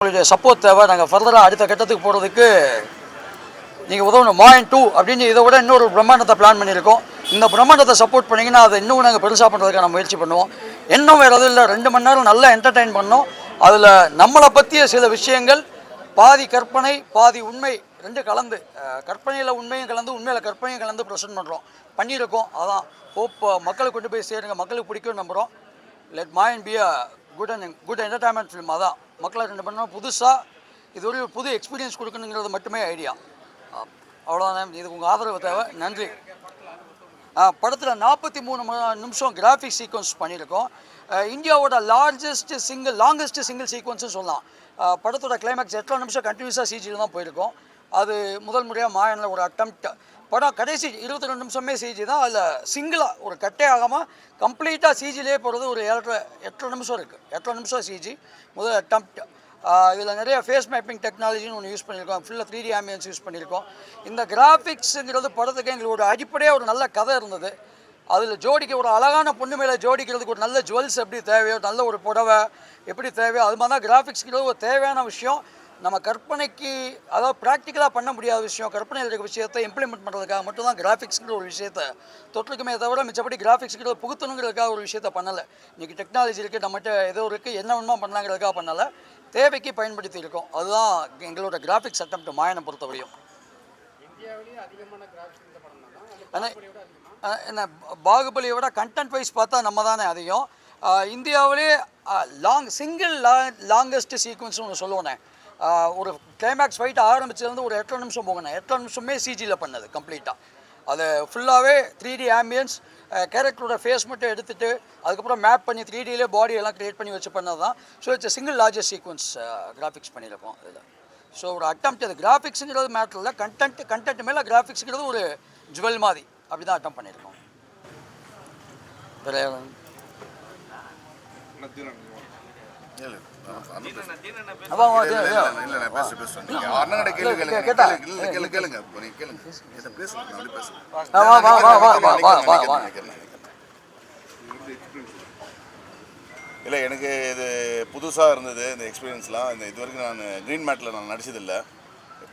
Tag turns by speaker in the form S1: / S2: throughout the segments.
S1: உங்களுடைய சப்போர்ட் தேவை. நாங்கள் ஃபர்தராக அடுத்த கட்டத்துக்கு போகிறதுக்கு நீங்கள் உதவணும். மாயன் 2 அப்படின்னு இதை விட இன்னொரு பிரம்மாண்டத்தை பிளான் பண்ணியிருக்கோம். இந்த பிரம்மாண்டத்தை சப்போர்ட் பண்ணிங்கன்னா அதை இன்னும் நாங்கள் பெருசாக பண்ணுறதுக்கான முயற்சி பண்ணுவோம். இன்னும் வேறு எதுவும் இல்லை, 2 மணி நேரம் நல்லா என்டர்டெயின் பண்ணோம். அதில் நம்மளை பற்றிய சில விஷயங்கள் பாதி கற்பனை பாதி உண்மை ரெண்டு கலந்து, கற்பனையில் உண்மையும் கலந்து உண்மையில் கற்பனையும் கலந்து ப்ரெசென்ட் பண்ணியிருக்கோம். அதான் ஹோப் மக்களுக்கு கொண்டு போய் சேருங்க, மக்களுக்கு பிடிக்கும்னு நம்புகிறோம். Let Mayan be a good entertainment film. அதான் மக்களை ரெண்டு பண்ணோம். புதுசாக இது ஒரு புது எக்ஸ்பீரியன்ஸ் கொடுக்கணுங்கிறது மட்டுமே ஐடியா. அவ்வளோதான். இதுக்கு உங்கள் ஆதரவு தேவை. நன்றி. படத்தில் 43 நிமிஷம் கிராஃபிக் சீக்வன்ஸ் பண்ணியிருக்கோம். இந்தியாவோட லாங்கஸ்ட் சிங்கிள் சீக்வன்ஸுன்னு சொல்லலாம். படத்தோட கிளைமேக்ஸ் 8 நிமிஷம் கண்டினியூஸாக சிஜியில் தான் போயிருக்கோம். அது முதல் முறையாக மாயனில் ஒரு அட்டம்ப்ட். படம் கடைசி 22 நிமிஷமே சிஜி தான். அதில் சிங்கிளாக ஒரு கட்டே ஆகாமல் கம்ப்ளீட்டாக சிஜிலே போகிறது ஒரு 8 நிமிஷம் இருக்குது. 8 நிமிஷம் சிஜி முதல் அட்டம்ப்ட். இதில் நிறைய ஃபேஸ் மேப்பிங் டெக்னாலஜின்னு ஒன்று யூஸ் பண்ணியிருக்கோம். ஃபுல்லாக 3D ஆம்பியன்ஸ் யூஸ் பண்ணியிருக்கோம். இந்த கிராஃபிக்ஸுங்கிறது படத்துக்கு எங்களுக்கு ஒரு அடிப்படையாக ஒரு நல்ல கதை இருந்தது. அதில் ஜோடிக்க ஒரு அழகான பொண்ணு மேலே ஜோடிக்கிறதுக்கு ஒரு நல்ல ஜுவல்ஸ் எப்படி தேவையோ, நல்ல ஒரு புடவை எப்படி தேவையோ, அது மாதிரி தான் கிராஃபிக்ஸுங்கிறது ஒரு தேவையான விஷயம். நம்ம கற்பனைக்கு, அதாவது ப்ராக்டிக்கலாக பண்ண முடியாத விஷயம், கற்பனையில் இருக்கிற விஷயத்தை இம்ப்ளிமெண்ட் பண்ணுறதுக்காக மட்டும்தான் கிராஃபிக்ஸுங்கிற ஒரு விஷயத்தை தொற்றுக்குமே தவிர மிச்சப்படி கிராஃபிக்ஸுங்கிற புகுத்தணுங்கிறதுக்காக ஒரு விஷயத்தை பண்ணலை. இன்றைக்கி டெக்னாலஜி இருக்குது, நம்மகிட்ட ஏதோ இருக்குது, என்ன வேணுமா பண்ணலாங்கிறதுக்காக பண்ணலை, தேவைக்கு பயன்படுத்தி இருக்கோம். அதுதான் எங்களோட கிராஃபிக்ஸ் அட்டம்ப்ட் மாயனை பொறுத்தவரையும். என்ன பாகுபலியை விட கண்டென்ட் வைஸ் பார்த்தா நம்ம தானே அதிகம். இந்தியாவிலே லாங்கஸ்ட் சீக்வன்ஸ்னு ஒன்று சொல்லுவோனே. ஒரு கிளைமேக்ஸ் ஃபைட் ஆரம்பிச்சதுலேருந்து ஒரு 8 நிமிஷம் போகணும். 8 நிமிஷமே சிஜியில் பண்ணது கம்ப்ளீட்டாக. அது ஃபுல்லாகவே 3D ஆம்பியன்ஸ், கேரக்டரோட ஃபேஸ் மட்டும் எடுத்துகிட்டு அதுக்கப்புறம் மேப் பண்ணி 3Dயிலே பாடியெல்லாம் க்ரியேட் பண்ணி வச்சு பண்ணது தான். So it's single largest sequence graphics பண்ணியிருக்கோம் இதில். ஸோ ஒரு அட்டம்ப்ட். அது கிராஃபிக்ஸுங்கிறது மேட்டர் இல்லை, கண்டென்ட் மேலே கிராஃபிக்ஸுங்கிறது ஒரு ஜுவல் மாதிரி அப்படி தான் அட்டம் பண்ணியிருக்கோம்.
S2: இல்லை, எனக்கு இது புதுசாக இருந்தது இந்த எக்ஸ்பீரியன்ஸ்லாம். இது வரைக்கும் நான் க்ரீன் மேட்டில் நான் நடிச்சதில்லை.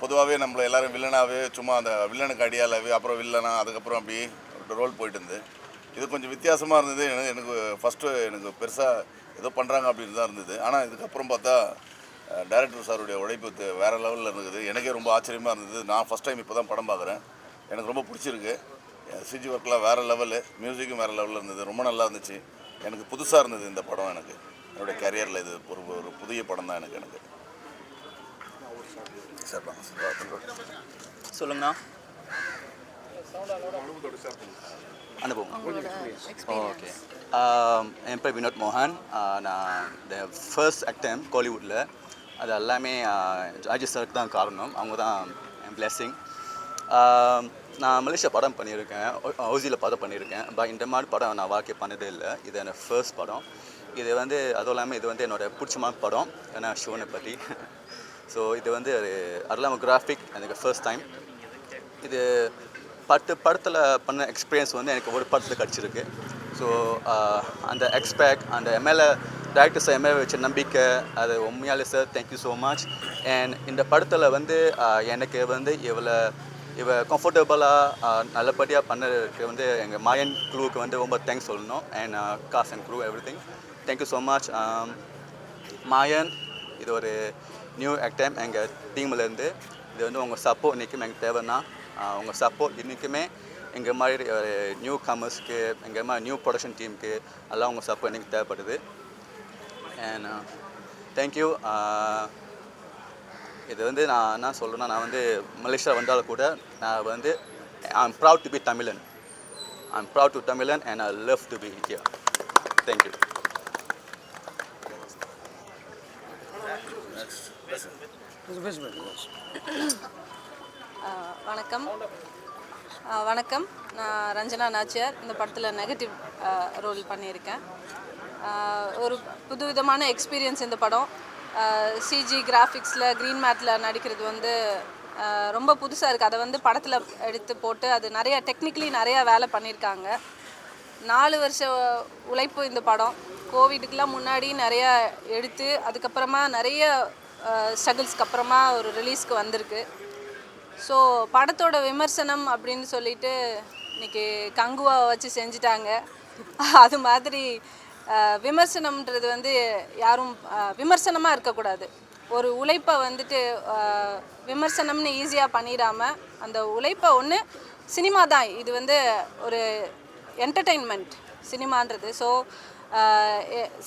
S2: பொதுவாகவே நம்மளை எல்லோரும் வில்லனாகவே சும்மா அந்த வில்லனுக்கு அடியாலாகவே அப்புறம் வில்லனா அதுக்கப்புறம் அப்படி ரோல் போயிட்டு இருந்து இது கொஞ்சம் வித்தியாசமாக இருந்தது. எனக்கு ஃபஸ்ட்டு எனக்கு பெருசாக ஏதோ பண்ணுறாங்க அப்படின்னு தான் இருந்தது. ஆனால் இதுக்கப்புறம் பார்த்தா டைரக்டர் சாருடைய உழைப்பு வேறு லெவலில் இருந்தது. எனக்கே ரொம்ப ஆச்சரியமாக இருந்தது. நான் ஃபஸ்ட் டைம் இப்போ தான் படம் பார்க்குறேன். எனக்கு ரொம்ப பிடிச்சிருக்கு. சிஜி ஒர்க்லாம் வேறு லெவலு, மியூசிக்கும் வேறு லெவலில் இருந்தது. ரொம்ப நல்லா இருந்துச்சு. எனக்கு புதுசாக இருந்தது இந்த படம். எனக்கு என்னுடைய கரியரில் இது ஒரு புதிய படம் தான் எனக்கு.
S3: சொல்லுங்கண்ணா. அனுபவம். ஓகே. என் பேர் வினோத் மோகன். நான் இந்த ஃபர்ஸ்ட் அட்டெம்ப்ட் கோலிவுட்டில் அது எல்லாமே ராஜேஷ் சாருக்கு தான் காரணம். அவங்க தான் என் பிளெஸ்ஸிங். நான் மலேசியா படம் பண்ணியிருக்கேன், ஹவுசியில் படம் பண்ணியிருக்கேன். பட் இந்த மாதிரி படம் நான் வாழ்க்கை பண்ணதே இல்லை. இது என்னோடய ஃபர்ஸ்ட் படம். இது அதுவும் இல்லாமல் இது என்னோடய பிடிச்சமான படம் ஏன்னா ஷோனை பற்றி. ஸோ இது அது இல்லாமல் கிராஃபிக் எனக்கு ஃபர்ஸ்ட் டைம். இது படத்தில் பண்ண எக்ஸ்பீரியன்ஸ் எனக்கு ஒரு படத்தில் கிடச்சிருக்கு. ஸோ அந்த அந்த எம்எல்ஏ டேரக்டர் சார் எம்எல்ஏ வச்ச நம்பிக்கை அது உண்மையாலே sir thank you so much. And இந்த படத்தில் எனக்கு இவ கம்ஃபர்டபுளாக நல்லபடியாக பண்ணதுக்கு எங்கள் மாயன் க்ரூவுக்கு ரொம்ப தேங்க்ஸ் சொல்லணும். And cast and crew everything thank you so much. மாயன் இது ஒரு நியூ ஆக்டம் எங்கள் டீம்லேருந்து. இது உங்கள் சப்போர்ட் இன்றைக்கும் எனக்கு தேவைன்னா உங்கள் சப்போர்ட் இன்றைக்குமே எங்கள் மாதிரி நியூ கமர்ஸ்க்கு, எங்கள் மாதிரி நியூ ப்ரொடக்ஷன் டீமுக்கு எல்லாம் உங்கள் சப்போர்ட் எனக்கு தேவைப்படுது. And thank you. இது நான் என்ன சொல்கிறேன்னா, நான் மலேசியா வந்தாலும் கூட நான் I am proud to be Tamilan. I am proud to Tamilan and I love to be here. Thank you.
S4: வணக்கம். நான் ரஞ்சனா நாச்சியார். இந்த படத்தில் நெகட்டிவ் ரோல் பண்ணியிருக்கேன். ஒரு புதுவிதமான எக்ஸ்பீரியன்ஸ் இந்த படம். சிஜி கிராஃபிக்ஸில் க்ரீன் மேட்டில் நடிக்கிறது ரொம்ப புதுசாக இருக்குது. அதை படத்தில் எடுத்து போட்டு அது நிறையா டெக்னிக்கலி நிறையா வேலை பண்ணியிருக்காங்க. 4 வருஷ உழைப்பு இந்த படம். கோவிடுக்கெலாம் முன்னாடி நிறையா எடுத்து அதுக்கப்புறமா நிறைய ஸ்ட்ரகிள்ஸ்க்கு அப்புறமா ஒரு ரிலீஸ்க்கு வந்திருக்கு. ஸோ படத்தோட விமர்சனம் அப்படின்னு சொல்லிட்டு இன்றைக்கி கங்குவா வச்சு செஞ்சிட்டாங்க. அது மாதிரி விமர்சனம்ன்றது வந்து யாரும் விமர்சனமாக இருக்கக்கூடாது. ஒரு உழைப்பை வந்துட்டு விமர்சனம்னு ஈஸியாக பண்ணிடாமல் அந்த உழைப்பை ஒன்று சினிமா தான், இது வந்து ஒரு என்டர்டெயின்மெண்ட் சினிமான்றது. ஸோ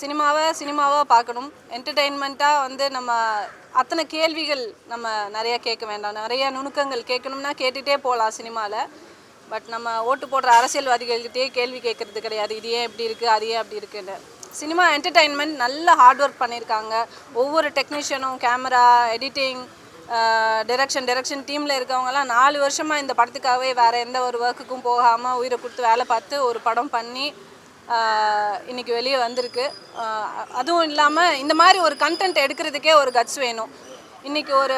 S4: சினிமாவாக பார்க்கணும். என்டர்டெயின்மெண்ட்டாக வந்து நம்ம அத்தனை கேள்விகள் நம்ம நிறையா கேட்க வேண்டாம். நிறையா நுணுக்கங்கள் கேட்கணும்னா கேட்டுகிட்டே போகலாம் சினிமாவில். பட் நம்ம ஓட்டு போடுற அரசியல்வாதிகள்கிட்டயே கேள்வி கேட்குறது கிடையாது, இது ஏன் இப்படி இருக்குது, அது ஏன் அப்படி இருக்குன்னு. சினிமா என்டர்டெயின்மெண்ட் நல்ல ஹார்ட் ஒர்க் பண்ணியிருக்காங்க. ஒவ்வொரு டெக்னீஷியனும், கேமரா, எடிட்டிங், டைரக்ஷன் டீமில் இருக்கவங்கலாம் 4 வருஷமாக இந்த படத்துக்காகவே வேறு எந்த ஒரு ஒர்க்குக்கும் போகாமல் உயிரை கொடுத்து வேலை பார்த்து ஒரு படம் பண்ணி இன்றைக்கி வெளியே வந்திருக்கு. அதுவும் இல்லாமல் இந்த மாதிரி ஒரு கண்டென்ட் எடுக்கிறதுக்கே ஒரு கட்ஸ் வேணும். இன்றைக்கி ஒரு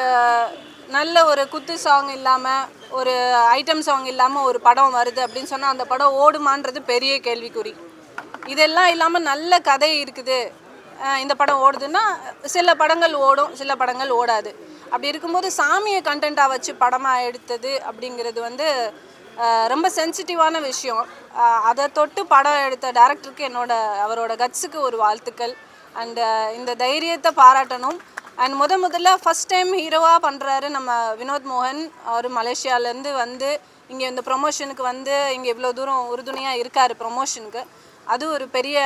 S4: நல்ல ஒரு குத்து சாங் இல்லாமல், ஒரு ஐட்டம் சாங் இல்லாமல் ஒரு படம் வருது அப்படின்னு சொன்னால் அந்த படம் ஓடுமான்றது பெரிய கேள்விக்குறி. இதெல்லாம் இல்லாமல் நல்ல கதை இருக்குது, இந்த படம் ஓடுதுன்னா சில படங்கள் ஓடும், சில படங்கள் ஓடாது. அப்படி இருக்கும்போது சாமியை கண்டென்ட்டாக வச்சு படமாக எடுத்தது அப்படிங்கிறது வந்து ரொம்ப சென்சிட்டிவான விஷயம். அதை தொட்டு படம் எடுத்த டேரக்டருக்கு அவரோட கட்ஸுக்கு ஒரு வாழ்த்துக்கள். அண்ட் இந்த தைரியத்தை பாராட்டணும். அண்ட் முதல்ல ஃபஸ்ட் டைம் ஹீரோவாக பண்ணுறாரு நம்ம வினோத் மோகன். அவர் மலேசியாவிலேருந்து வந்து இங்கே இந்த ப்ரொமோஷனுக்கு வந்து இங்கே இவ்வளோ தூரம் உறுதுணையாக இருக்கார் ப்ரொமோஷனுக்கு. அது ஒரு பெரிய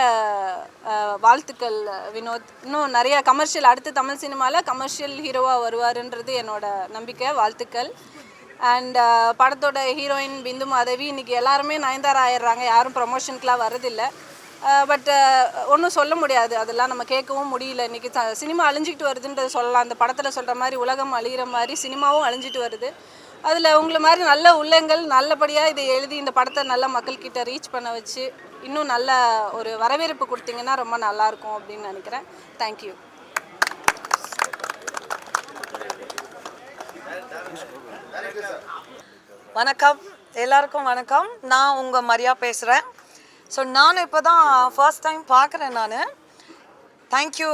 S4: வாழ்த்துக்கள் வினோத். இன்னும் நிறையா கமர்ஷியல், அடுத்து தமிழ் சினிமாவில் கமர்ஷியல் ஹீரோவாக வருவாருன்றது என்னோட நம்பிக்கை. வாழ்த்துக்கள். அண்ட் படத்தோட ஹீரோயின் பிந்து மாதவி, இன்றைக்கி எல்லாருமே நயன்தாரா ஆயிடுறாங்க, யாரும் ப்ரொமோஷனுக்குலாம் வரதில்லை. பட் ஒன்றும் சொல்ல முடியாது, அதெல்லாம் நம்ம கேட்கவும் முடியல. இன்றைக்கி சினிமா அழிஞ்சிக்கிட்டு வருதுன்றது சொல்லலாம். அந்த படத்தில் சொல்கிற மாதிரி உலகம் அழிகிற மாதிரி சினிமாவும் அழிஞ்சிட்டு வருது. அதில் உங்களை மாதிரி நல்ல உள்ளங்கள் நல்லபடியாக இதை எழுதி இந்த படத்தை நல்ல மக்கள்கிட்ட ரீச் பண்ண வச்சு இன்னும் நல்ல ஒரு வரவேற்பு கொடுத்தீங்கன்னா ரொம்ப நல்லாயிருக்கும் அப்படின்னு நினைக்கிறேன். தேங்க்யூ.
S5: வணக்கம், எல்லாருக்கும் வணக்கம். நான் உங்கள் மரியா பேசுகிறேன். ஸோ நான் இப்போ தான் ஃபர்ஸ்ட் டைம் பார்க்குறேன். நான் thank you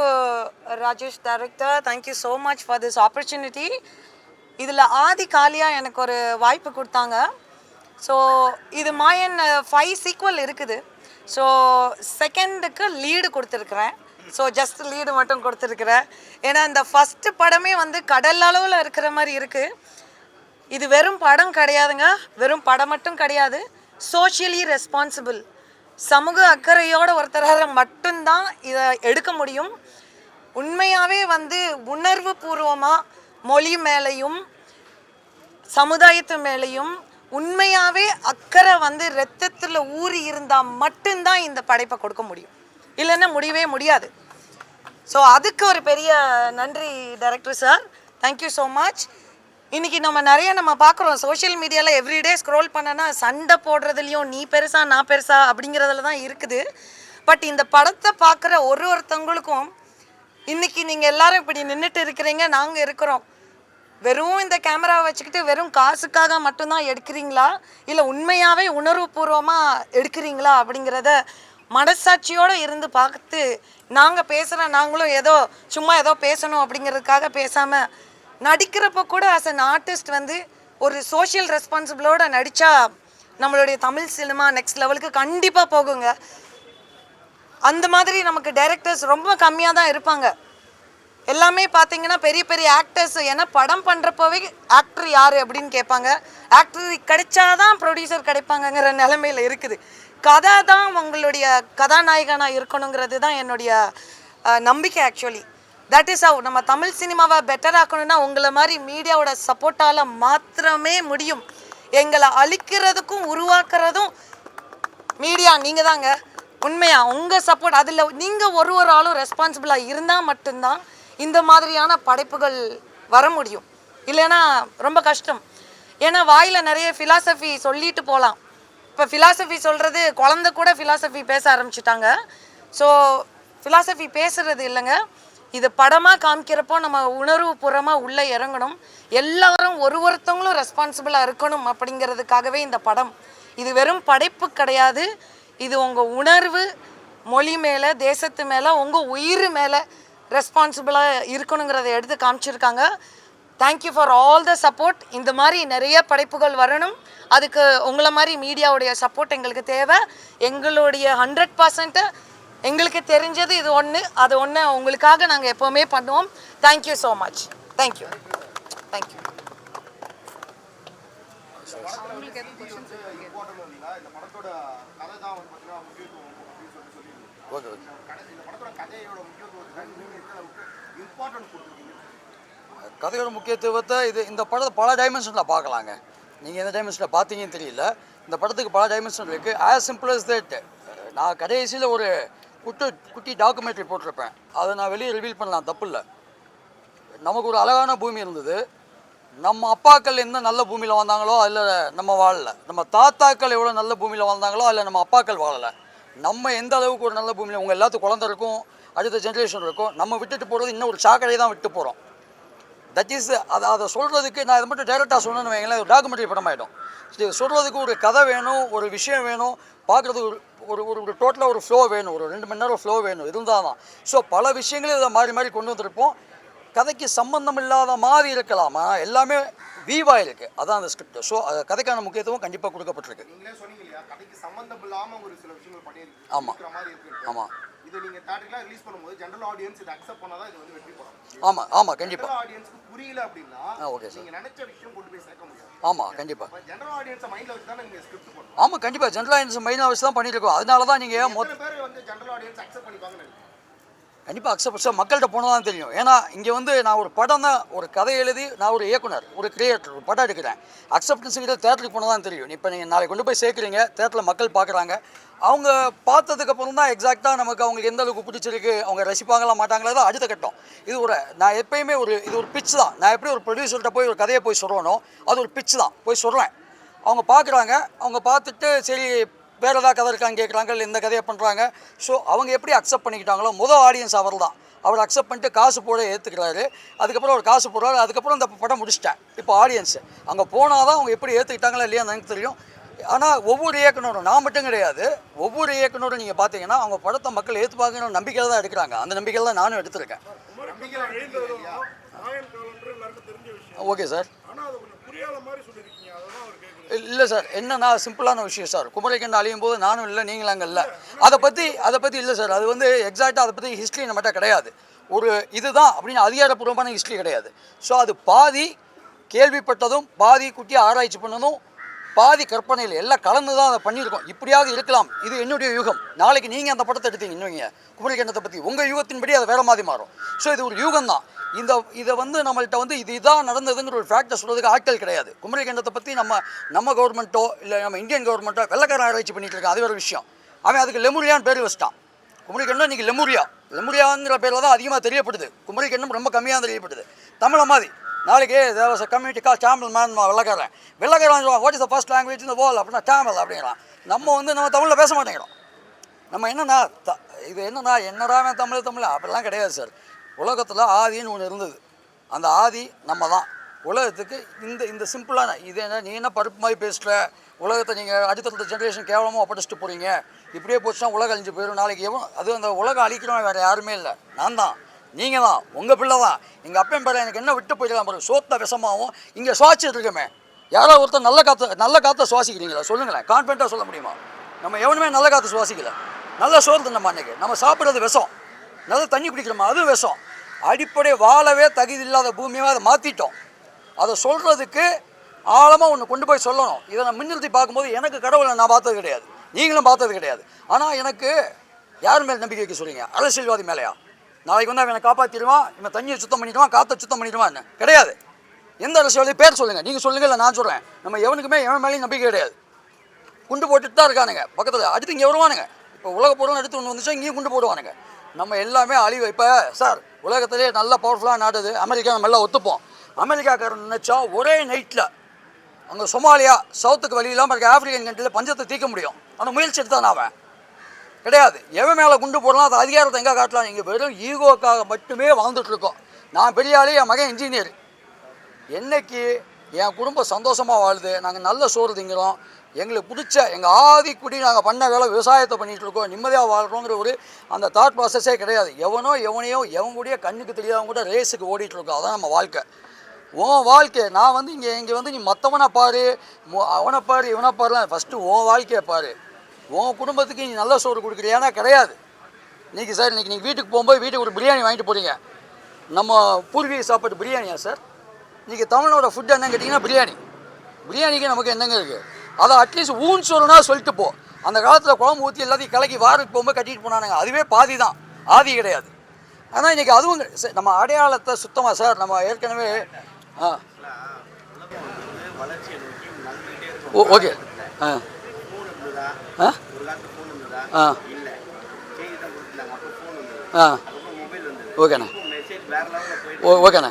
S5: Rajesh director, thank you so much for this opportunity. இதில் ஆதி காலியாக எனக்கு ஒரு வாய்ப்பு கொடுத்தாங்க. ஸோ இது மாயன் 5 சீக்வல் இருக்குது. ஸோ செகண்டுக்கு லீடு கொடுத்துருக்குறேன். ஸோ ஜஸ்ட் லீடு மட்டும் கொடுத்துருக்குறேன். ஏன்னா இந்த ஃபஸ்ட்டு படமே வந்து கடல் அளவில் இருக்கிற மாதிரி இருக்குது. இது வெறும் படம் கிடையாதுங்க, வெறும் படம் மட்டும் கிடையாது. சோஷியலி ரெஸ்பான்சிபிள், சமூக அக்கறையோட ஒருத்தராக மட்டும்தான் இதை எடுக்க முடியும். உண்மையாகவே வந்து உணர்வு பூர்வமாக மொழி மேலேயும் சமுதாயத்து மேலேயும் உண்மையாகவே அக்கறை வந்து ரத்தத்தில் ஊறி இருந்தால் மட்டும்தான் இந்த படைப்பை கொடுக்க முடியும், இல்லைன்னா முடியவே முடியாது. ஸோ அதுக்கு ஒரு பெரிய நன்றி director sir, thank you so much. இன்றைக்கி நம்ம பார்க்குறோம் சோஷியல் மீடியாவில் எவ்ரிடே ஸ்க்ரோல் பண்ணனா சண்டை போடுறதுலையும் நீ பெருசா நான் பெருசா அப்படிங்கிறதுல தான் இருக்குது. பட் இந்த படத்தை பார்க்குற ஒருத்தவங்களுக்கும் இன்றைக்கி நீங்கள் எல்லாரும் இப்படி நின்றுட்டு இருக்கிறீங்க, நாங்கள் இருக்கிறோம். வெறும் இந்த கேமராவை வச்சுக்கிட்டு வெறும் காசுக்காக மட்டும்தான் எடுக்கிறீங்களா, இல்லை உண்மையாகவே உணர்வுபூர்வமாக எடுக்கிறீங்களா அப்படிங்கிறத மனசாட்சியோடு இருந்து பார்த்து நாங்கள் பேசுகிற நாங்களும் சும்மா ஏதோ பேசணும் அப்படிங்கிறதுக்காக பேசாமல் நடிக்கிறப்ப கூட ஆஸ் அன் ஆர்டிஸ்ட் வந்து ஒரு சோஷியல் ரெஸ்பான்சிபிளோட நடித்தா நம்மளுடைய தமிழ் சினிமா நெக்ஸ்ட் லெவலுக்கு கண்டிப்பாக போகுங்க. அந்த மாதிரி நமக்கு டைரக்டர்ஸ் ரொம்ப கம்மியாக தான் இருப்பாங்க. எல்லாமே பார்த்தீங்கன்னா பெரிய பெரிய ஆக்டர்ஸ், ஏன்னா படம் பண்ணுறப்போவே ஆக்டர் யார் அப்படின்னு கேட்பாங்க. ஆக்டர் கிடைச்சாதான் ப்ரொடியூசர் கிடைப்பாங்கங்கிற நிலைமையில் இருக்குது. கதை தான் உங்களுடைய கதாநாயகனாக இருக்கணுங்கிறது தான் என்னுடைய நம்பிக்கை. ஆக்சுவலி தட் இஸ் ஹவ் நம்ம தமிழ் சினிமாவை பெட்டர் ஆக்கணும்னா உங்களை மாதிரி மீடியாவோட சப்போர்ட்டால் மாத்திரமே முடியும். எங்களை அழிக்கிறதுக்கும் உருவாக்குறதும் மீடியா நீங்கள் தாங்க. உண்மையாக உங்கள் சப்போர்ட், அதில் நீங்கள் ஒரு ஆளும் ரெஸ்பான்சிபிளாக இருந்தால் மட்டும்தான் இந்த மாதிரியான படைப்புகள் வர முடியும், இல்லைன்னா ரொம்ப கஷ்டம். ஏன்னா வாயில் நிறைய ஃபிலாசபி சொல்லிட்டு போகலாம். இப்போ ஃபிலாசபி சொல்கிறது குழந்தை கூட ஃபிலாசபி பேச ஆரம்பிச்சிட்டாங்க. ஸோ ஃபிலாசபி பேசுகிறது இல்லைங்க, இது படமாக காமிக்கிறப்போ நம்ம உணர்வுபூர்வமாக உள்ளே இறங்கணும். எல்லாரும் ஒருத்தவங்களும் ரெஸ்பான்சிபிளாக இருக்கணும் அப்படிங்கிறதுக்காகவே இந்த படம். இது வெறும் படைப்பு கிடையாது, இது உங்கள் உணர்வு, மொழி மேலே, தேசத்து மேலே, உங்கள் உயிர் மேலே ரெஸ்பான்சிபிளாக இருக்கணுங்கிறத எடுத்து காமிச்சிருக்காங்க. Thank you for all the support. இந்த மாதிரி நிறைய படைப்புகள் வரணும். அதுக்கு உங்களை மாதிரி மீடியாவுடைய சப்போர்ட் எங்களுக்கு தேவை. எங்களுடைய 100% எங்களுக்கு தெரிஞ்சது இது ஒன்று, அது ஒன்று உங்களுக்காக நாங்கள் எப்போவுமே பண்ணுவோம். Thank you so much. Thank you. Thank you.
S1: Okay okay. கதையோட முக்கியத்துவத்தை இந்த படத்தை பல டைமென்ஷனில் பார்க்கலாங்க. நீங்கள் எந்த டைமென்ஷனில் பார்த்தீங்கன்னு தெரியல. இந்த படத்துக்கு பல டைமென்ஷன் இருக்குது. ஆஸ் சிம்பிள் அஸ் தட், நான் கடைசியில் ஒரு குட்டி டாக்குமெண்ட்ரி போட்டிருப்பேன். அதை நான் வெளியே ரிவீல் பண்ணலாம், தப்பு இல்லை. நமக்கு ஒரு அழகான பூமி இருந்தது. நம்ம அப்பாக்கள் எந்த நல்ல பூமியில் வாழ்ந்தாங்களோ அதில் நம்ம வாழலை. நம்ம தாத்தாக்கள் எவ்வளோ நல்ல பூமியில் வாழ்ந்தாங்களோ அதில் நம்ம அப்பாக்கள் வாழலை. நம்ம எந்த அளவுக்கு ஒரு நல்ல பூமியில் உங்கள் எல்லாத்துக்கும் குழந்தை இருக்கும், அடுத்த ஜென்ரேஷன் இருக்கும். நம்ம விட்டுட்டு போகிறது இன்னும் ஒரு சாக்கடையை தான் விட்டு போகிறோம். தட் இஸ் அதை சொல்கிறதுக்கு நான் இதை மட்டும் டைரெக்டாக சொன்னேன்னு வைங்களேன், ஒரு டாக்குமெண்ட்ரி படம் ஆகிடும். சொல்கிறதுக்கு ஒரு கதை வேணும், ஒரு விஷயம் வேணும், பார்க்குறதுக்கு ஒரு ஒரு டோட்டலாக ஒரு ஃப்ளோ வேணும், ஒரு 2 மணி நேரம் ஃப்ளோ வேணும், இருந்தால் தான். ஸோ பல விஷயங்களும் இதை மாறி மாறி கொண்டு வந்திருப்போம். கதைக்கு சம்பந்தம் இல்லாத மாதிரி இருக்கலாம், ஆனால் எல்லாமே வீவாக இருக்குது. அதான் அந்த ஸ்கிரிப்ட். ஸோ கதைக்கான முக்கியத்துவம் கண்டிப்பாக கொடுக்கப்பட்டிருக்கு. ஆமாம் ஆமாம்
S6: இது நீங்க தியேட்டர்ல ரிலீஸ் பண்ணும்போது ஜெனரல் ஆடியன்ஸ் இத அக்செப்ட் பண்ணாதான் இது வந்து வெற்றி படம்.
S1: ஆமா ஆமா கண்டிப்பா.
S6: ஜெனரல் ஆடியன்ஸ்க்கு புரியல அப்படினா
S1: ஓகே சார்,
S6: நீங்க நினைச்ச விஷயம் கொண்டு போய் சேர்க்க முடியாது.
S1: ஆமா கண்டிப்பா.
S6: ஜெனரல் ஆடியன்ஸ் மைண்ட்ல வச்சு தான் நீங்க ஸ்கிரிப்ட் பண்ணணும்.
S1: ஆமா கண்டிப்பா, ஜெனரல் ஆடியன்ஸ் மைண்ட்ல வச்சு தான் பண்ணிட்டு இருக்கோம். அதனால தான் நீங்க
S6: மொத்த பேர் வந்து ஜெனரல் ஆடியன்ஸ் அக்செப்ட் பண்ணிப்பாங்கன்னு நினைக்கிறேன்.
S1: கண்டிப்பாக அக்செப்ட் சார், மக்கள்கிட்ட போனால் தான் தெரியும். ஏன்னா இங்கே வந்து நான் ஒரு படம் தான், ஒரு கதை எழுதி, நான் ஒரு இயக்குனர், ஒரு கிரியேட்டர், ஒரு படம் எடுக்கிறேன். அக்செப்டன்ஸுங்கிறது தேட்டருக்கு போனால் தான் தெரியும். இப்போ நீங்கள் நாளைக்கு கொண்டு போய் சேர்க்குறீங்க, தேட்டரில் மக்கள் பார்க்குறாங்க. அவங்க பார்த்ததுக்கப்புறம் தான் எக்ஸாக்டாக நமக்கு அவங்களுக்கு எந்த அளவுக்கு பிடிச்சிருக்கு, அவங்க ரசிப்பாங்களா மாட்டாங்களா தான் அடுத்த கட்டம். இது நான் எப்பயுமே இது ஒரு பிட்ச் தான். நான் எப்படி ஒரு ப்ரொடியூசர்கிட்ட போய் ஒரு கதையை போய் சொல்கிறேனோ அது ஒரு பிட்ச் தான், போய் சொல்கிறேன். அவங்க பார்க்குறாங்க, அவங்க பார்த்துட்டு சரி வேறு ஏதாவது கதை இருக்கான்னு கேட்குறாங்க, இல்லை இந்த கதையை பண்ணுறாங்க. ஸோ அவங்க எப்படி அக்செப்ட் பண்ணிக்கிட்டாங்களோ ஆடியன்ஸ் அவர் தான். அவர் அக்செப்ட் பண்ணிட்டு காசு போட ஏற்றுக்கிறாரு. அதுக்கப்புறம் அவர் காசு போடுறாரு. அதுக்கப்புறம் இந்த படம் முடிச்சிட்டேன். இப்போ ஆடியன்ஸு அங்கே போனால் தான் அவங்க எப்படி ஏற்றுக்கிட்டாங்களா இல்லையான்னு எனக்கு தெரியும். ஆனால் ஒவ்வொரு இயக்குனரும், நான் மட்டும் கிடையாது, ஒவ்வொரு இயக்குனரும் நீங்கள் பார்த்தீங்கன்னா அவங்க படத்தை மக்கள் ஏற்றுப்பாங்கிற நம்பிக்கையில் தான் எடுக்கிறாங்க. அந்த நம்பிக்கையில் தான் நானும் எடுத்திருக்கேன். Okay sir. இல்லை சார், என்னன்னா சிம்பிளான விஷயம் சார். குமரிக்கண்ணு அழியும் போது நானும் இல்லை நீங்களும் அங்கே இல்லை. அதை பற்றி இல்லை சார். அது வந்து எக்ஸாக்டாக அதை பற்றி ஹிஸ்ட்ரி நம்மகிட்ட கிடையாது. ஒரு இதுதான் அப்படின்னு அதிகாரப்பூர்வமான ஹிஸ்ட்ரி கிடையாது. ஸோ அது பாதி கேள்விப்பட்டதும், பாதி குட்டி ஆராய்ச்சி பண்ணதும், பாதி கற்பனையில் எல்லாம் கலந்து தான் அதை பண்ணியிருக்கோம். இப்படியாக இருக்கலாம், இது என்னுடைய யுகம். நாளைக்கு நீங்கள் அந்த படத்தை எடுத்தீங்க இன்னுங்க குமரிக்கண்ணத்தை பற்றி, உங்கள் யுகத்தின்படி அது வேறு மாதிரி மாறும். ஸோ இது ஒரு யுகம் தான். இதை வந்து நம்மள்கிட்ட வந்து இதுதான் நடந்ததுங்கிற ஒரு ஃபேக்டை சொல்கிறதுக்கு ஆட்கள் கிடையாது. குமரிக்கண்ணத்தை பற்றி நம்ம கவர்மெண்ட்டோ இல்லை நம்ம இந்தியன் கவர்மெண்ட்டோ வெள்ளக்காரன் ஆராய்ச்சி பண்ணிட்டு இருக்கான், அது வேறு விஷயம். அவன் அதுக்கு லெமுரியான்னு பேர் வச்சிட்டான். குமரிக்கண்ணம் இன்றைக்கி லெமுரியாங்கிற பேரில் தான் அதிகமாக தெரியப்படுது. குமரிக்கண்ணம் ரொம்ப கம்மியாக தெரியப்படுது. தமிழை மாதிரி நாளைக்கு கம்யூனிட்டி கால் தமிழ் மேன் வெள்ளக்காரன் what is the first language இந்த வேர்ல்ட் அப்படின்னா தமிழ் அப்படிங்கிறான். நம்ம தமிழில் பேச மாட்டேங்கிறோம். நம்ம என்னடா தமிழ் அப்படிலாம் கிடையாது சார். உலகத்தில் ஆதின்னு ஒன்று இருந்தது. அந்த ஆதி நம்ம தான். உலகத்துக்கு இந்த சிம்பிளான இது என்ன, நீ என்ன பருப்பு மாதிரி பேசுகிற, உலகத்தை நீங்கள் அடுத்தடுத்த ஜென்ரேஷன் கேவலமாக ஒப்படைச்சிட்டு போகிறீங்க, இப்படியே போச்சுன்னா உலகம் அழிஞ்சு போயிடும். நாளைக்கு அது அந்த உலகம் அழிக்கிறவன் வேறு யாருமே இல்லை, நான் தான், நீங்கள் தான், உங்கள் பிள்ளை தான். எங்கள் அப்பன் பேரை எனக்கு என்ன விட்டு போயிடலாம் பாருங்க, சோத்த விஷமாகவும் இங்கே சுவாச்சிட்டு இருக்கமே. யாரோ ஒருத்தர் நல்ல காற்றை சுவாசிக்கிறீங்களா சொல்லுங்களேன், கான்ஃபிடண்ட்டாக சொல்ல முடியுமா? நம்ம எவனுமே நல்ல காற்று சுவாசிக்கல. நல்ல சோறு தின்னமா அன்றைக்கி, நம்ம சாப்பிட்றது விஷம். நல்ல தண்ணி குடிக்கிறோமா அதுவும் விஷம். அடிப்படை வாழவே தகுதி இல்லாத பூமியாக அதை மாற்றிட்டோம். அதை சொல்கிறதுக்கு ஆழமாக ஒன்று கொண்டு போய் சொல்லணும். இதை நான் முன்னிறுத்தி பார்க்கும்போது எனக்கு கடவுளை நான் பார்த்தது கிடையாது, நீங்களும் பார்த்தது கிடையாது. ஆனால் எனக்கு யார் மேலே நம்பிக்கை வைக்க சொல்கிறீங்க? அரசியல்வாதி மேலேயா? நாளைக்கு வந்து அவனை காப்பாற்றிடுவான், இவன் தண்ணியை சுத்தம் பண்ணிடுவான், காற்றை சுத்தம் பண்ணிடுவான் என்ன கிடையாது. எந்த அரசியல்வாதி பேர் சொல்லுங்கள், நீங்கள் சொல்லுங்கள் இல்லை நான் சொல்கிறேன். நம்ம எவனுக்குமே எவன் மேலேயும் நம்பிக்கை கிடையாது. குண்டு போட்டுட்டு தான் இருக்கானுங்க பக்கத்தில். அடுத்து இங்கே வருவானுங்க. இப்போ உலக பொருள் எடுத்து ஒன்று வந்துச்சா இங்கேயும் குண்டு போடுவானுங்க. நம்ம எல்லாமே அழிவு. இப்போ சார் உலகத்திலே நல்ல பவர்ஃபுல்லாக நாடுது அமெரிக்கா. நம்ம எல்லாம் ஒத்துப்போம். அமெரிக்காக்காரன் நினச்சா ஒரே நைட்டில் அங்கே சொமாலியா சவுத்துக்கு வழி இல்லாமல் இருக்க ஆப்பிரிக்கன் கண்ட்ரியில் பஞ்சத்தை தீர்க்க முடியும். ஆனால் முயற்சி எடுத்தான் அவன் கிடையாது. எவன் மேலே குண்டு போடலாம், அது அதிகாரத்தை எங்கே காட்டலாம்? இங்கே வெறும் ஈகோக்காக மட்டுமே வாழ்ந்துட்டுருக்கோம். நான் பெரிய ஆளு, என் மகன் இன்ஜினியர். என்னைக்கு என் குடும்பம் சந்தோஷமாக வாழுது, நாங்கள் நல்ல சோறு திங்கிறோம், எங்களுக்கு பிடிச்ச எங்கள் ஆதிக்குடி நாங்கள் பண்ண வேலை விவசாயத்தை பண்ணிகிட்டு இருக்கோம், நிம்மதியாக வாழ்கிறோங்கிற ஒரு அந்த தாட் ப்ராசஸே கிடையாது. எவனையோ எவன் கூடயே கண்ணுக்கு தெரியாதவங்க கூட ரேஸுக்கு ஓடிட்டுருக்கோம். அதான் நம்ம வாழ்க்கை. உன் வாழ்க்கை நான் வந்து இங்கே வந்து நீ மற்றவனை பாரு, அவனை பாரு, இவனை பாருலாம். ஃபஸ்ட்டு உன் வாழ்க்கையை பாரு. உன் குடும்பத்துக்கு நீ நல்ல சோறு கொடுக்குறியானா கிடையாது. இன்றைக்கி சார் இன்றைக்கி நீங்கள் வீட்டுக்கு போகும்போது வீட்டுக்கு ஒரு பிரியாணி வாங்கிட்டு போகிறீங்க. நம்ம பூர்வீக சாப்பாடு பிரியாணியா சார்? இன்றைக்கி தமிழோட ஃபுட் என்னன்னு கேட்டிங்கன்னா பிரியாணி. பிரியாணிக்கு நமக்கு என்னங்க இருக்குது? அதை அட்லீஸ்ட் ஊன் சொல்லணும்னா சொல்லிட்டு போ. அந்த காலத்தில் குழம்பு ஊற்றி எல்லாத்தையும் கலக்கி வாரத்துக்கு போகும்போது கட்டிட்டு போனானுங்க. அதுவே பாதி தான், ஆதி கிடையாது. ஆனால் இன்றைக்கி அதுவும் நம்ம அடையாளத்தை சுத்தமாக சார் நம்ம ஏற்கனவே ஓகே ஓகேண்ணா ஓகேண்ணா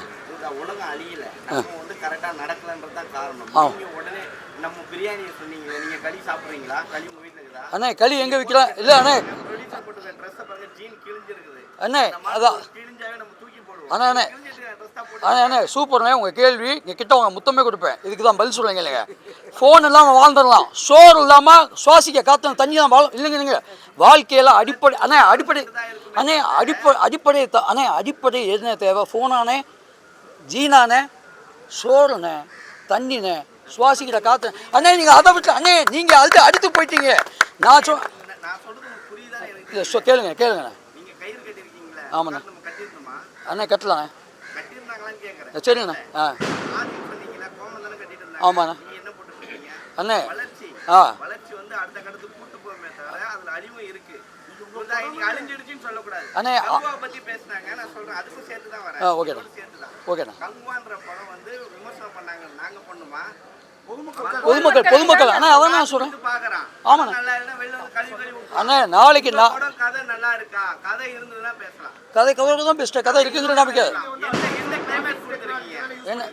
S1: அண்ணே களி எங்கே விற்கலாம்? இல்லை அண்ணே அண்ணே அதான் அண்ணா அண்ணே அண்ணே சூப்பர்ண்ணே. உங்கள் கேள்வி இங்கே கிட்ட உங்கள் முத்தமே கொடுப்பேன். இதுக்கு தான் பதில் சொல்லுவீங்க இல்லைங்க. ஃபோன் இல்லாமல் வாழ்ந்துடலாம், சோறு இல்லாமல் சுவாசிக்க காற்று தண்ணி தான் வாழும் இல்லைங்க. நீங்கள் வாழ்க்கையில் அடிப்படை அண்ணே அடிப்படை என்ன தேவை? ஃபோனானே, ஜீனானே, சோறுண்ணே, தண்ணிண்ணே, சுவாசிக்கிற காற்று. அண்ணே நீங்கள் அதை விட்டு அண்ணே நீங்கள் அடுத்து போயிட்டீங்க. நான் இல்லை கேளுங்கண்ணே. ஆமாண்ணே அண்ணே கட்டலாண்ணே. சரிங்கண்ணா. ஆமாண்ணா அண்ணே. அண்ணே ஓகேண்ணா ஓகேண்ணா. பொதுமக்கள் அண்ணா அதான் நான் சொல்கிறேன். ஆமாண்ணா அண்ணே நாளைக்கு கதை கதையோட தான் பெஸ்ட்டு. கதை இருக்குங்கிற நம்பிக்கை என்ன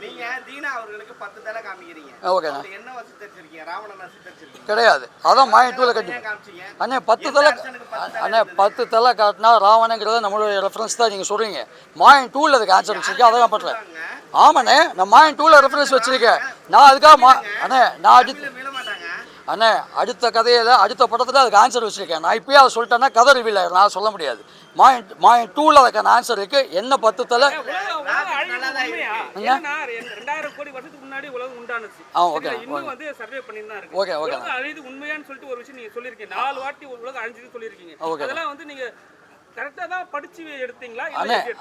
S1: ஓகேண்ணா கிடையாது. அதான் மாயன் 2ல கட்டி அண்ணே 10 தலை அண்ணே 10 தலை காட்டினா ராவணங்கிறத நம்மளுடைய ரெஃபரன்ஸ் தான் நீங்கள் சொல்கிறீங்க. மாயன் 2ல அதுக்கு ஆன்சர் வச்சுருக்கேன். அதை நான் பண்ணுறேன். ஆமாண்ணே நான் மாயன் 2ல ரெஃபரன்ஸ் வச்சுருக்கேன். நான் அதுக்காக அண்ணே நான் அடுத்த கதையில் அடுத்த படத்தில் அதுக்கு ஆன்சர் வச்சுருக்கேன். நான் இப்போயே அதை சொல்லிட்டேன்னா கதை ரிவீல் ஆகிடும், நான் சொல்ல முடியாது. மாயன் 2ல அதுக்கான ஆன்சர் இருக்குது. என்ன 10 தலை
S7: 2000 கோடி வருஷத்துக்கு முன்னாடி உலகம் உண்டானது.
S1: ஓகே
S7: இன்னும் வந்து சர்வே பண்ணிட்டு தான் இருக்கு.
S1: ஓகே
S7: அழிது உண்மையான்னு சொல்லிட்டு ஒரு விஷயம் நீங்க சொல்லிருக்கீங்க. 4 வாட்டி உலகம் அழிஞ்சது சொல்லிருக்கீங்க. அதெல்லாம் வந்து நீங்க கரெக்டா தான் படிச்சு எடுத்தீங்களா?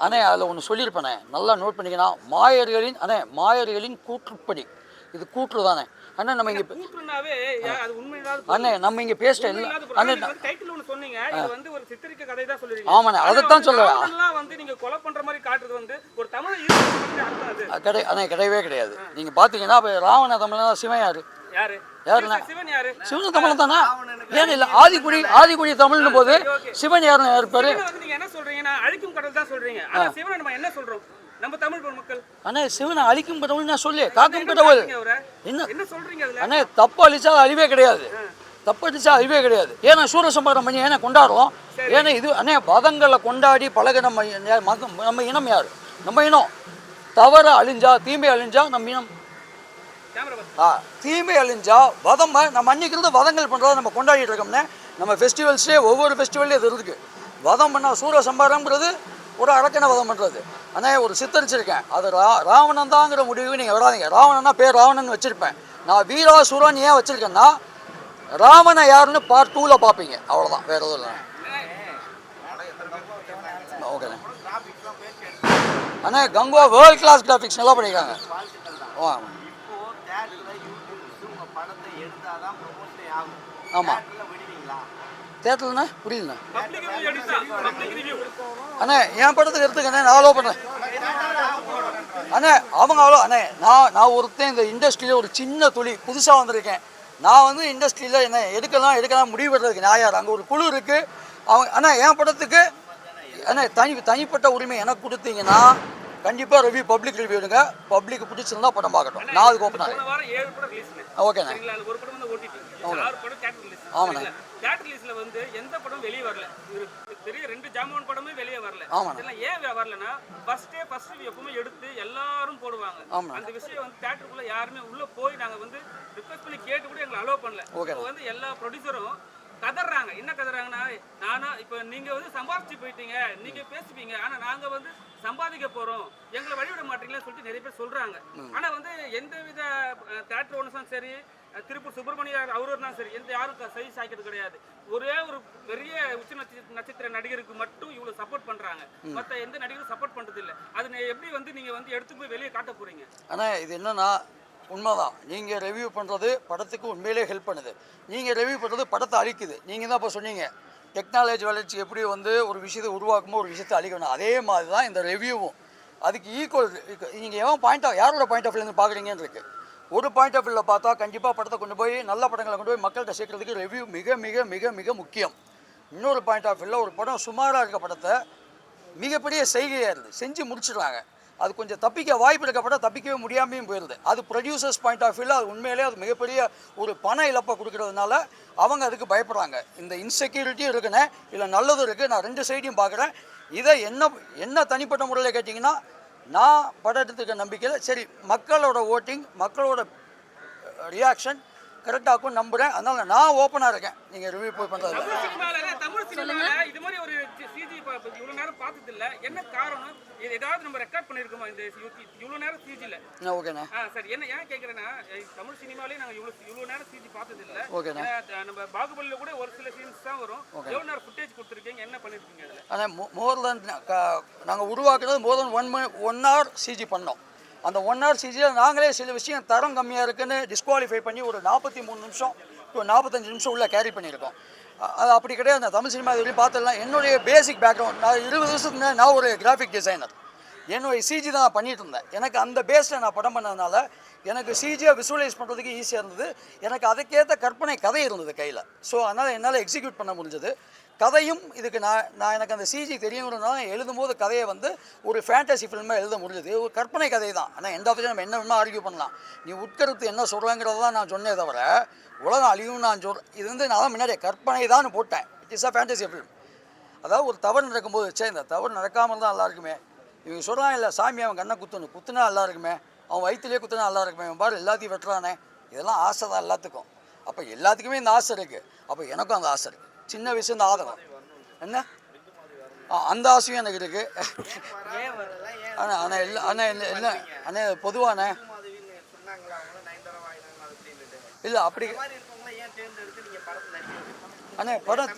S1: அண்ணே அதில் ஒன்று சொல்லியிருப்பேனே, நல்லா நோட் பண்ணிக்கணும். மாயர்களின் கூற்றுப்படி இது கூற்று தானே அண்ணா. நம்ம இங்கே அண்ணே நம்ம இங்கே பேசிட்டேன் இல்லை அண்ணே.
S7: டைட்டில் ஒன்று சொன்னீங்க, இது வந்து ஒரு சித்தரிக்க கதை தான் சொல்லிருக்கீங்க.
S1: ஆமாண்ணே அதைத்தான் சொல்லுவேன்.
S7: வந்து நீங்க கொலை பண்ற மாதிரி காட்டுறது வந்து ஒரு தமிழ்
S1: அண்ணே கிடையவே கிடையாது. நீங்கள் பார்த்தீங்கன்னா இப்போ ராவண தமிழ்னா சிவன் யாருண்ணா? சிவன் தமிழ் தானே? ஏன் இல்லை ஆதிக்குடி தமிழ்னு போது சிவன் யாருன்னு இருப்பாரு?
S7: நீங்க என்ன சொல்றீங்கன்னா அழிக்கும் கடவுள் தான் சொல்றீங்க. ஆனா சிவனை நம்ம என்ன சொல்றோம்? நம்ம தமிழ் மக்கள்
S1: அண்ணே சிவனை அழிக்கும் கடவுள் நான் சொல்லி காக்கும் கடவுள்
S7: என்ன சொல்றீங்க?
S1: அண்ணே தப்பு அழிச்சா அழிவே கிடையாது. ஏன்னா சூரசம்ஹாரம் பண்ணி ஏன்னா கொண்டாடுறோம். ஏன்னா இது அண்ணே வதங்களை கொண்டாடி பழக நம்ம இனம் யாரு? நம்ம இனம் தவறு அழிஞ்சா தீமை அழிஞ்சா நம்ம இனம் தீமை அழிஞ்சா வதம் நம்ம அன்னைக்கு வதங்கள் பண்ணுறத நம்ம கொண்டாடிட்டு இருக்கோம்னே. நம்ம ஃபெஸ்டிவல்ஸ்லேயே ஒவ்வொரு ஃபெஸ்டிவல்லையும் இது இருக்குது. வதம் பண்ணால் சூரசம்ஹாரம்ங்கிறது ஒரு அரக்கனை வதம் பண்ணுறது. ஆனால் ஒரு சித்தரிச்சிருக்கேன். அது ராவணன் தாங்கிற முடிவு நீங்கள் வராதிங்க. ராவணன்னா பேர் ராவணன் வச்சுருப்பேன். நான் வீராசுரன் ஏன் வச்சுருக்கேன்னா ராவண யாருன்னு பார்ட் 2ல பார்ப்பீங்க. அவ்வளோதான், வேறு எதுவும் இல்லை. ஓகேண்ணே அண்ணே கங்கோ வேர்ல்ட் கிளாஸ் கிராஃபிக்ஸ் நல்லா பண்ணியிருக்காங்க. ஆமாம் தேட்டர்லண்ணே புரியுதுண்ணே. அண்ணே என் படத்துக்கு எடுத்துக்கண்ணே நான் அலோவ் பண்ணுறேன் அண்ணே. அவங்க அவ்வளோ அண்ணே நான் ஒருத்தன் இந்த இண்டஸ்ட்ரியில் ஒரு சின்ன துளி புதுசாக வந்திருக்கேன். நான் வந்து இண்டஸ்ட்ரியில் என்ன எடுக்கலாம் முடிவு பண்ணுறதுக்கு நான் யார்? அங்கே ஒரு குழு இருக்குது. அவங்க அண்ணா என் படத்துக்கு அண்ணே தனிப்பட்ட உரிமை எனக்கு கொடுத்தீங்கன்னா கண்டிப்பாக பப்ளிக் ரிவ்யூ எடுங்க. பப்ளிக் பிடிச்சிருந்தா படம் பார்க்கட்டும். நான் அதுக்கு ஓப்பனாக ஓகேண்ணே. ஆமாண்ணே
S7: தியேட்டர் லிஸ்ட்ல வந்து எந்த படம் வெளியே வரல. பெரிய 2 ஜாமான் படமே வெளியே வரல.
S1: ஆமாண்ணே
S7: ஏன் வரலன்னா ஃபர்ஸ்ட் ரிவ்யூ எப்பவுமே எடுத்து எல்லாரும் போடுவாங்க. சொல்லுவாங்க.
S1: ஆமா.
S7: அந்த விஷயம் வந்து தியேட்டருக்குள்ள யாருமே உள்ள போய் நாங்க வந்து ரிக்வெஸ்ட் பண்ணி கேட்டு கூட எங்களை அலோவ் பண்ணல. இப்போ வந்து எல்லா ப்ரொடியூசரும் கதறாங்க. என்ன கதறாங்கன்னா, நானா இப்போ நீங்க வந்து சம்பாதிச்சு போயிட்டீங்க, நீங்க பேசுவீங்க, ஆனா நாங்க வந்து சம்பாதிக்க போறோம், எங்களை வழிவிட மாட்டீங்களேன்னு சொல்லிட்டு நிறைய பேர் சொல்றாங்க. ஆனா வந்து எந்தவித தியேட்டர் ஓனர்ஸும் சரி, திருப்பூர் சுப்பிரமணியார் அவரு இருந்தாலும் சரி, எந்த யாரும் சரி சாய்க்கிறது கிடையாது. ஒரே ஒரு பெரிய உச்ச நட்சத்திர நடிகருக்கு மட்டும் இவ்வளவு சப்போர்ட் பண்றாங்க, மற்ற எந்த நடிகரும் சப்போர்ட் பண்றது இல்லை. அது எப்படி வந்து நீங்க வந்து எடுத்து போய் வெளியே காட்ட போறீங்க?
S1: ஆனால் இது என்னன்னா உண்மைதான், நீங்கள் ரிவ்யூ பண்ணுறது படத்துக்கு உண்மையிலே ஹெல்ப் பண்ணுது. நீங்கள் ரிவ்யூ பண்ணுறது படத்தை அழிக்குது. நீங்கள் தான் இப்போ சொன்னீங்க டெக்னாலஜி வளர்ச்சி எப்படி வந்து ஒரு விஷயத்தை உருவாக்குமோ ஒரு விஷயத்தை அழிக்கணும், அதே மாதிரி தான் இந்த ரிவ்யூவும். அதுக்கு ஈக்குவல். நீங்கள் யாரோட பாயிண்ட் ஆஃப் வியூலேருந்து பார்க்குறீங்கன்னு இருக்குது. ஒரு பாயிண்ட் ஆஃப் வியூவில் பார்த்தா கண்டிப்பாக படத்தை கொண்டு போய் நல்ல படங்களை கொண்டு போய் மக்கள்கிட்ட சேர்க்கறதுக்கு ரிவ்யூ மிக மிக மிக மிக முக்கியம். இன்னொரு பாயிண்ட் ஆஃப் வியூவில் ஒரு படம் சுமாராக இருக்க படத்தை மிகப்பெரிய செய்கையாக இருக்குது, செஞ்சு முடிச்சிடுறாங்க. அது கொஞ்சம் தப்பிக்க வாய்ப்பு இருக்கப்பட தப்பிக்கவே முடியாமையும் போயிடுது. அது ப்ரொடியூசர்ஸ் பாயிண்ட் ஆஃப் வியூவில் அது உண்மையிலே அது மிகப்பெரிய ஒரு பண இழப்பை கொடுக்கறதுனால அவங்க அதுக்கு பயப்படுறாங்க. இந்த இன்செக்யூரிட்டியும் இருக்குன்னு இல்லை நல்லதும் இருக்குது. நான் ரெண்டு சைடையும் பார்க்குறேன். இதை என்ன தனிப்பட்ட முறையில் கேட்டிங்கன்னா, நான் படத்துக்கு நம்பிக்கையில் சரி மக்களோட ஓட்டிங் மக்களோட ரியாக்ஷன் கரெக்டாகும் நம்புகிறேன். அதனால நான் ஓப்பனாக இருக்கேன் நீங்கள் ரிவ்யூ போய் பண்ணுறது.
S7: தமிழ் சினிமால இது மாதிரி ஒரு சிஜி இவ்வளவு நேரம் பார்த்தது இல்ல. என்ன காரணம்? இது ஏதாவது நம்ம ரெக்கார்ட் பண்ணிருக்கோமா இந்த இவ்வளவு நேரம் சிஜில?
S1: ஓகேண்ணா.
S7: சரி, என்ன ஏன் கேட்குறேன்னா, தமிழ் சினிமாலே நாங்கள் இவ்வளவு நேரம் சிஜி பார்த்தது இல்லை.
S1: ஓகேண்ணா.
S7: நம்ம பாகுபலியில் கூட ஒரு சில சீன்ஸ் தான் வரும். எவ்வளோ நேரம் ஃபுட்டேஜ் கொடுத்துருக்கீங்க, என்ன பண்ணிருக்கீங்க அதில்?
S1: ஆனால் மோர் தென் நாங்கள் உருவாக்குறது மோர் தென் 1 hour சிஜி பண்ணோம். அந்த 1 hour சிஜியில் நாங்களே சில விஷயம் தரம் கம்மியாக இருக்குன்னு டிஸ்குவாலிஃபை பண்ணி ஒரு 43 நிமிஷம் டு 45 நிமிஷம் உள்ள கேரி பண்ணியிருக்கோம். அது அப்படி கிடையாது. நான் தமிழ் சினிமா இது வரையும் பார்த்துடலாம். என்னுடைய பேசிக் பேக்ரவுண்ட், நான் 20 வருஷத்துக்கு முன்னாடி நான் ஒரு கிராஃபிக் டிசைனர். என்னுடைய சிஜி தான் நான் பண்ணிகிட்டு இருந்தேன். எனக்கு அந்த பேஸில் நான் படம் பண்ணதுனால எனக்கு சிஜியை விசுவலைஸ் பண்ணுறதுக்கு ஈஸியாக இருந்தது. எனக்கு அதுக்கேற்ற கற்பனை கதை இருந்தது கையில். ஸோ அதனால் என்னால் எக்ஸிக்யூட் பண்ண முடிஞ்சது. கதையும் இதுக்கு நான் எனக்கு அந்த சிஜி தெரியுங்கிறதுனால எழுதும்போது கதையை வந்து ஒரு ஃபேண்டசி ஃபில்மாக எழுத முடிஞ்சது. ஒரு கற்பனை கதை தான். ஆனால் எந்த ஆஃபீஸில் நம்ம என்ன வேணுமோ ஆர்கியூ பண்ணலாம். நீ உட்கருத்து என்ன சொல்கிறாங்கிறத தான் நான் சொன்னே தவிர உலகம் அழியும் நான் இது வந்து நான் தான் முன்னாடியே கற்பனை தான் போட்டேன். It is a fantasy film. அதாவது ஒரு தவறு நடக்கும்போது இந்த தவறு நடக்காமல் தான் நல்லா இருக்குமே. இவங்க சொல்கிறான் இல்லை சாமி அவன் கண்ணை குத்துனா நல்லா இருக்குமே, அவன் வயிற்றுலேயே குத்துனா நல்லா இருக்குமே, அவன் பாரு எல்லாத்தையும் வெட்டுறானே. இதெல்லாம் ஆசை தான் எல்லாத்துக்கும். அப்போ எல்லாத்துக்குமே இந்த ஆசை இருக்குது. அப்போ எனக்கும் அந்த ஆசை இருக்குது. சின்ன வயசு இந்த ஆதகம் என்ன அந்த ஆசையும் எனக்கு இருக்குது. ஆனால் இல்லை இல்லை அண்ணே பொதுவானே இல்லை அப்படி அண்ணே படம்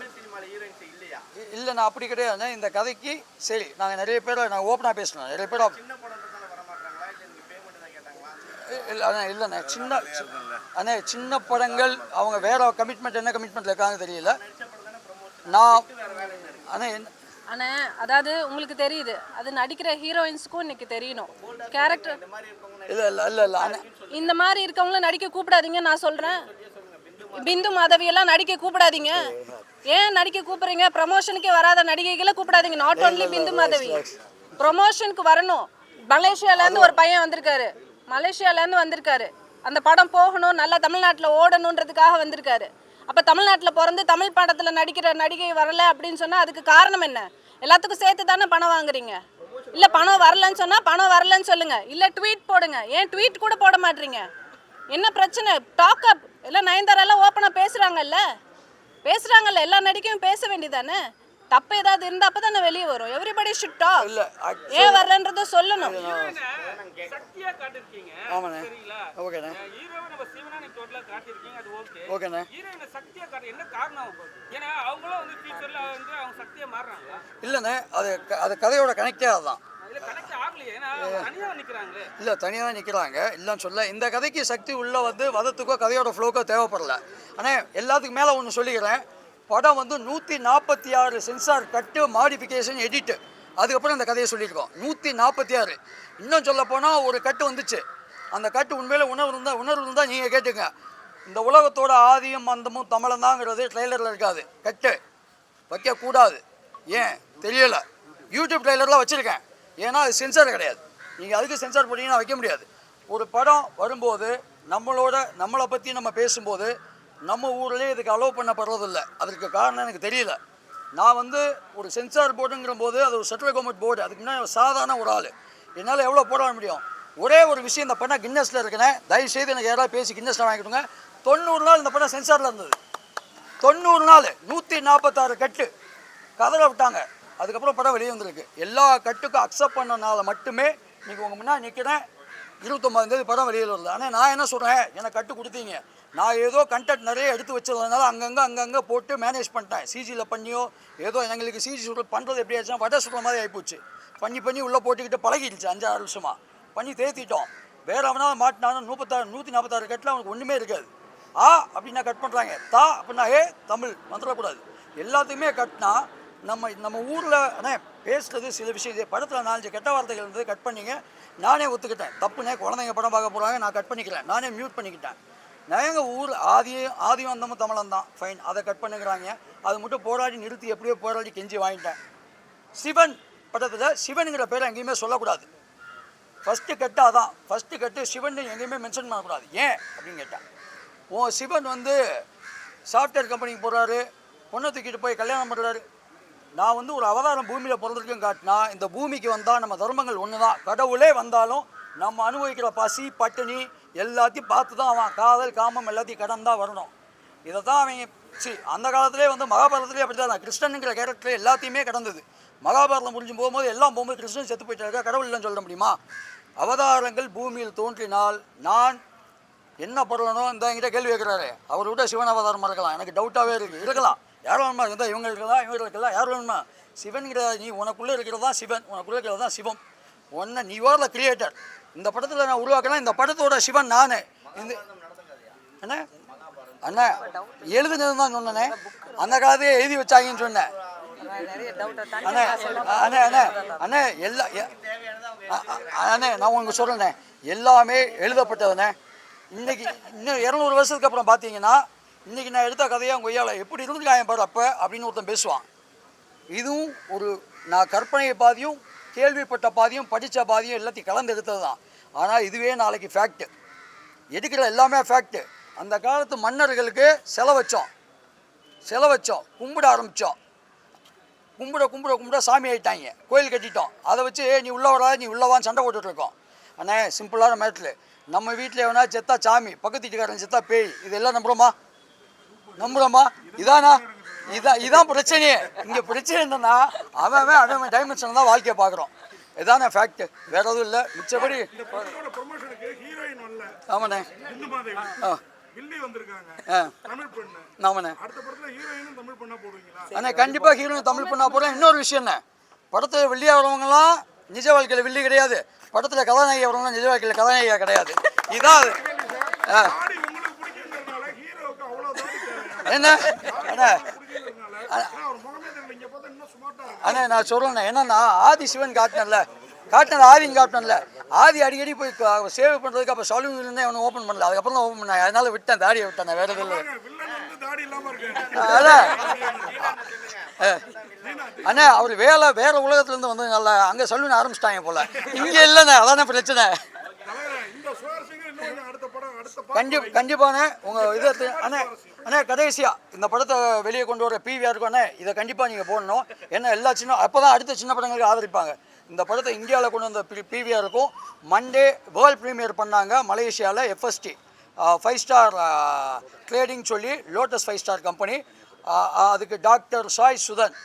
S1: இல்லை நான் அப்படி கிடையாது. இந்த கதைக்கு சரி நாங்கள் நிறைய பேர் நான் ஓப்பனாக பேசணும். நிறைய பேர் இல்லை அண்ணா இல்லைண்ணே சின்ன படங்கள் அவங்க வேற கமிட்மெண்ட் என்ன கமிட்மெண்ட்டில் இருக்காங்க தெரியல. நான்
S4: அண்ணே அதாவது உங்களுக்கு தெரியுது, அது நடிக்கிற ஹீரோயின்ஸுக்கும் இன்னைக்கு தெரியணும் கேரக்டர்.
S1: இல்லை இல்லை இல்லை இல்லை அண்ணே
S4: இந்த மாதிரி இருக்கவங்களும் நடிக்க கூப்பிடாதீங்க. நான் சொல்கிறேன், பிந்து மாதவியெல்லாம் நடிக்க கூப்பிடாதீங்க. ஏன் நடிக்க கூப்பிட்றீங்க? ப்ரமோஷனுக்கே வராத நடிகைகளை கூப்பிடாதீங்க. நாட் ஒன்லி பிந்து மாதவி, ப்ரொமோஷனுக்கு வரணும். மலேசியாவிலேருந்து ஒரு பையன் வந்திருக்காரு. அந்த படம் போகணும், நல்லா தமிழ்நாட்டில் ஓடணுன்றதுக்காக வந்திருக்காரு. அப்போ தமிழ்நாட்டில் பிறந்து தமிழ் படத்தில் நடிக்கிற நடிகை வரலை அப்படின்னு சொன்னால் அதுக்கு காரணம் என்ன? எல்லாத்துக்கும் சேர்த்து தானே பணம் வாங்குறீங்க. இல்லை பணம் வரலன்னு சொன்னால் பணம் வரலன்னு சொல்லுங்கள், இல்லை ட்வீட் போடுங்க. ஏன் ட்வீட் கூட போட மாட்டீங்க? என்ன பிரச்சனை? டாக் அப். எல்லாம் நயன்தாரெல்லாம் ஓப்பனாக பேசுகிறாங்கல்ல, எல்லா நடிகையும் பேச வேண்டியதானே. தப்பு ஏதாவது இருந்தா அப்பதானே வெளியே வரும். Everybody should talk. ஏன் வரலன்றத சொல்லணும்.
S7: சக்தியா காட்டிருக்கீங்க சரிங்களா?
S1: ஓகேண்ணே.
S7: ஹீரோவை நம்ம சிவனா நீங்க டோட்டலா காட்டிருக்கீங்க, அது ஓகே.
S1: ஓகேண்ணே.
S7: ஹீரோயினை சக்தியா காட்ட என்ன காரணம்? ஏன்னா அவங்களும் வந்து ஃபியூச்சர்ல வந்து அவங்க சக்தியா மாறுறாங்க.
S1: இல்லைண்ணே அது கதையோட கனெக்டே அதுதான்.
S7: இல்ல கனெக்ட் ஆகலையே, ஏன்னா தனியா நிக்கிறாங்களே.
S1: இல்லை தனியாக தான் நிற்கிறாங்க இல்லைன்னு சொல்ல. இந்த கதைக்கு சக்தி உள்ள வந்து வதத்துக்கோ கதையோட ஃப்ளோக்கோ தேவைப்படல. ஆனால் எல்லாத்துக்கும் மேலே ஒன்று சொல்லிக்கிறேன், படம் வந்து 146 சென்சார் கட்டு மாடிஃபிகேஷன் எடிட்டு, அதுக்கப்புறம் இந்த கதையை சொல்லியிருக்கோம். 146. இன்னும் சொல்ல போனால் ஒரு கட்டு வந்துச்சு. அந்த கட்டு உண்மையில உணர்வு இருந்தால் நீங்கள் கேட்டுங்க. இந்த உலகத்தோட ஆதியும் அந்தமும் தமிழன் தாங்கிறது ட்ரெய்லரில் இருக்காது. கட்டு வைக்கக்கூடாது. ஏன் தெரியலை. யூடியூப் ட்ரெய்லர்லாம் வச்சுருக்கேன். ஏன்னா அது சென்சார் கிடையாது. நீங்கள் அதுக்கு சென்சார் போட்டிங்கன்னா வைக்க முடியாது. ஒரு படம் வரும்போது நம்மளை பற்றி நம்ம பேசும்போது நம்ம ஊர்லேயே இதுக்கு அலோவ் பண்ணப்படுறதில்லை. அதுக்கு காரணம் எனக்கு தெரியல. நான் வந்து ஒரு சென்சார் போர்டுங்கிற போது அது ஒரு சென்ட்ரல் கவர்மெண்ட் போர்டு, அதுக்கு முன்னாடி சாதாரண ஒரு ஆள். என்னால் எவ்வளோ போட முடியும்? ஒரே ஒரு விஷயம், இந்த படம் கின்னஸில் இருக்குண்ணே, தயவுசெய்து எனக்கு யாராவது பேசி கின்னஸில் வாங்கிடுங்க. 90 நாள் இந்த படம் சென்சாரில் இருந்தது. 90 நாள் 146 கட்டு கதற விட்டாங்க. அதுக்கப்புறம் படம் வெளியே வந்திருக்கு. எல்லா கட்டுக்கும் அக்செப்ட் பண்ணனால மட்டுமே இன்றைக்கி உங்கள் முன்னாடி நிற்கிறேன். 29ஆம் தேதி படம் வெளியில் வருது. ஆனால் நான் என்ன சொல்கிறேன், எனக்கு கட்டு கொடுத்தீங்க, நான் ஏதோ கண்டென்ட் நிறைய எடுத்து வச்சதுனால அங்கங்கே போட்டு மேனேஜ் பண்ணிட்டேன். சிஜியில் பண்ணியோ ஏதோ எங்களுக்கு சிஜி சுடுறது பண்ணுறது எப்படி ஆச்சுன்னா வடை சுடுற மாதிரி ஆகிப்போச்சு. பண்ணி உள்ளே போட்டுக்கிட்டு பழகிடுச்சு. 5-6 வருஷமாக பண்ணி தேத்திட்டோம். வேறு அவனாவது மாட்டினாலும் 146 கட்டில் அவனுக்கு ஒன்றுமே இருக்காது. அப்படின்னா கட் பண்ணுறாங்க. அப்படின்னா தமிழ் வந்துடக்கூடாது. எல்லாத்துக்குமே கட்டினா நம்ம ஊரில் அண்ணே பேசுகிறது சில விஷயம். படத்தில் 4 கெட்ட வார்த்தைகள் இருந்தது, கட் பண்ணிங்க. நானே ஒத்துக்கிட்டேன், தப்புனே. குழந்தைங்க படம் பார்க்க போகிறாங்க, நான் கட் பண்ணிக்கிறேன், நானே மியூட் பண்ணிக்கிட்டேன். நான் எங்கள் ஊர் ஆதியும் அந்தமும் தமிழன் தான், ஃபைன், அதை கட் பண்ணுங்கிறாங்க. அது மட்டும் போராடி நிறுத்தி எப்படியோ போராடி கெஞ்சி வாங்கிட்டேன். சிவன் படத்தில் சிவனுங்கிற பேரை எங்கேயுமே சொல்லக்கூடாது. ஃபஸ்ட்டு கட்டு அதான், ஃபஸ்ட்டு கட்டு சிவன் எங்கேயுமே மென்ஷன் பண்ணக்கூடாது. ஏன் அப்படின்னு கேட்டேன். சிவன் வந்து சாஃப்ட்வேர் கம்பெனிக்கு போகிறாரு, பொண்ணை தூக்கிட்டு போய் கல்யாணம் பண்ணுறாரு. நான் வந்து ஒரு அவதாரம் பூமியில் பிறந்திருக்கேன்னு காட்டினா, இந்த பூமிக்கு வந்தால் நம்ம தர்மங்கள் ஒன்று தான். கடவுளே வந்தாலும் நம்ம அனுபவிக்கிற பசி பட்டினி எல்லாத்தையும் பார்த்து தான் அவன் காதல் காமம் எல்லாத்தையும் கடந்தா வரணும். இதை தான் அவங்க அந்த காலத்திலே வந்து மகாபாரதத்திலே அப்படி தான். கிருஷ்ணனுங்கிற கேரக்டர் எல்லாத்தையுமே கடந்தது. மகாபாரதம் முடிஞ்சு போகும்போது எல்லாம் போகும்போது கிருஷ்ணன் செத்து போயிட்டாருக்கா, கடவுள் இல்லைன்னு சொல்ல முடியுமா? அவதாரங்கள் பூமியில் தோன்றினால் நான் என்ன பண்ணணும் இந்த என்கிட்ட கேள்வி கேட்குறாரு. அவர் விட சிவன் அவதாரமாக இருக்கலாம், எனக்கு டவுட்டாகவே இருக்கலாம். யார் வேணுமா இருந்தால் இவங்க இருக்கலாம், இவங்க இருக்கலாம், யார் வேணுமா? சிவன்கிற நீ உனக்குள்ளே இருக்கிறதா சிவன், உனக்குள்ளே இருக்கிறது தான் சிவம். ஒன்று நீ வார் த கிரியேட்டர். இந்த படத்தில் நான் உருவாக்கலாம், இந்த படத்தோட சிவன் நான். இந்த அண்ணே அண்ணா எழுதுனது தான் சொன்னேனே, அந்த காலத்தையே எழுதி வச்சாங்கன்னு சொன்னேன். அண்ணே அண்ணே அண்ணே அண்ணே அண்ணே நான் உங்களுக்கு சொல்கிறேண்ணே, எல்லாமே எழுதப்பட்டதுண்ணே. இன்னைக்கு இன்னும் 200 வருஷத்துக்கு அப்புறம் பார்த்தீங்கன்னா, இன்றைக்கி நான் எடுத்த கதையாக உங்கள் ஐயாவில் எப்படி இருந்துருக்காங்க பாரு அப்போ அப்படின்னு ஒருத்தன் பேசுவான். இதுவும் ஒரு நான் கற்பனை பாதியும் கேள்விப்பட்ட பாதியும் படித்த பாதியும் எல்லாத்தையும் கலந்து எடுத்தது தான். ஆனால் இதுவே நாளைக்கு ஃபேக்ட்டு, எடுக்கிற எல்லாமே ஃபேக்ட்டு. அந்த காலத்து மன்னர்களுக்கு செலை வச்சோம், கும்பிட ஆரம்பித்தோம். கும்பிட சாமி ஆகிட்டாங்க, கோயில் கட்டிட்டோம். அதை வச்சு நீ உள்ள வரா நீ உள்ளவான்னு சண்டை போட்டுட்ருக்கோம். ஆனால் சிம்பிளான மேட்ரு, நம்ம வீட்டில் எவனா செத்தா சாமி, பக்கத்து வீட்டுக்காரன் செத்தா பேய், இதெல்லாம் நம்புகிறோமா? இதான் பிரச்சனையே. இங்கே பிரச்சனை என்னன்னா அவன் டைமென்ஷன் தான் வாழ்க்கையை பார்க்குறோம். இதானே ஃபேக்ட், வேற எதுவும் இல்லை. மிச்சபடி ஆமாண்ணே அண்ணே கண்டிப்பாக ஹீரோயின் தமிழ் பண்ணா போகிறேன். இன்னொரு விஷயம் என்ன, படத்தில் வெள்ளியாக வரவங்களாம் நிஜ வாழ்க்கையில் வெள்ளி கிடையாது, படத்தில் கதாநாயகி வரவங்களாம் நிஜ வாழ்க்கையில் கதாநாயகியா கிடையாது. இதான் என்ன அண்ணே நான் சொல்றேன் என்னன்னா, ஆதி சிவன் காட்டினது ஆதின்னு காட்டினல. ஆதி அடிக்கடி போய் சேவ் பண்ணுறதுக்கு அப்போ சலூன்லேருந்தே அவனை ஓப்பன் பண்ணல, அதுக்கப்புறம் தான் ஓப்பன் பண்ணேன். அதனால விட்டேன், தாடியை விட்டேன், வேற எதுவும் இல்லை. அண்ணே அவர் வேற உலகத்துலேருந்து வந்து நல்லா அங்கே சலூன் ஆரம்பிச்சிட்டாங்க போல, இங்கே இல்லைண்ணே, அதானே பிரச்சனை. கண்டிப்பாண்ணே உங்கள் இதை அண்ணே கடைசியாக இந்த படத்தை வெளியே கொண்டு வர பிவிஆர் இருக்கும் அண்ணே, இதை கண்டிப்பாக நீங்கள் போடணும். ஏன்னா எல்லா அப்போ தான் அடுத்த சின்ன படங்களுக்கு ஆதரிப்பாங்க. இந்த படத்தை இந்தியாவில் கொண்டு வந்த பிவிஆர் இருக்கும். மண்டே வேர்ல்ட் ப்ரீமியர் பண்ணாங்க மலேசியாவில். எஃப்எஸ்டி 5 ஸ்டார் ட்ரேடிங் சொல்லி லோட்டஸ் 5 ஸ்டார் கம்பெனி, அதுக்கு டாக்டர் சாய் சுதன்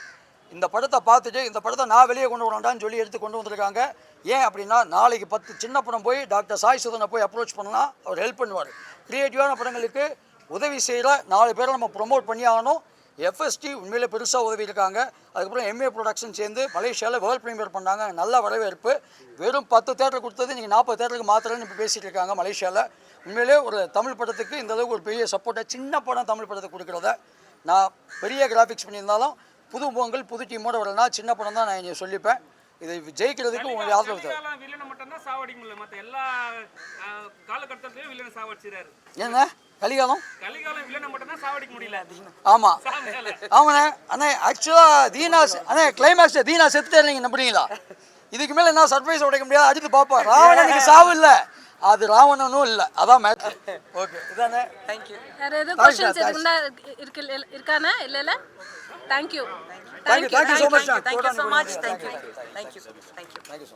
S1: இந்த படத்தை பார்த்துட்டு இந்த படத்தை நான் வெளியே கொண்டு வரேன்டான்னு சொல்லி எடுத்து கொண்டு வந்திருக்காங்க. ஏன் அப்படின்னா, நாளைக்கு 10 சின்ன படம் போய் டாக்டர் சாய் சுதனை போய் அப்ரோச் பண்ணலாம், அவர் ஹெல்ப் பண்ணுவார். க்ரியேட்டிவான படங்களுக்கு உதவி செய்கிற 4 பேரை நம்ம ப்ரொமோட் பண்ணி ஆகணும். எஃப்எஸ்டி உண்மையிலே பெருசாக உதவி இருக்காங்க. அதுக்கப்புறம் எம்ஏ ப்ரொடக்ஷன் சேர்ந்து மலேசியாவில் வேர்ல்ட் ப்ரீமியர் பண்ணாங்க, நல்ல வரவேற்பு. வெறும் 10 தேட்டர் கொடுத்தது இன்றைக்கி 40 தேட்டருக்கு மாத்திரன்னு இப்போ பேசிகிட்டு இருக்காங்க மலேசியாவில். உண்மையிலே ஒரு தமிழ் படத்துக்கு இந்த அளவுக்கு ஒரு பெரிய சப்போர்ட்டை சின்ன படம் தமிழ் படத்துக்கு கொடுக்குறத, நான் பெரிய கிராஃபிக்ஸ் பண்ணியிருந்தாலும் புது பொங்கல் புது டீமோட வரலன்னா சின்ன படம் தான் நான் இங்கே சொல்லிப்பேன். இதை ஜெயிக்கிறதுக்கு உங்களுக்கு ஆதரவு தேவை. என்ன கலிகாலம் ஆமாம் ஆமாண்ணே அண்ணே. ஆக்சுவலாக தீனா அண்ணே கிளைமேக்ஸ் தீனா செத்துட்டே நீங்கள் நம்புறீங்களா? இதுக்கு மேலே என்ன சர்ப்ரைஸ் உடைக்க முடியாது, அடுத்து பார்ப்போம். ராவணனுக்கு சாவு இல்லை, அது ராவணனும் இல்லை, அதான் மேட்ரு. ஓகே இதானே, தேங்க்யூ.
S4: வேற எதுவும் क्वेश्चंस இருக்கானே? இல்ல thank you.
S1: Thank you so much.
S5: Thank you so much. Thank you.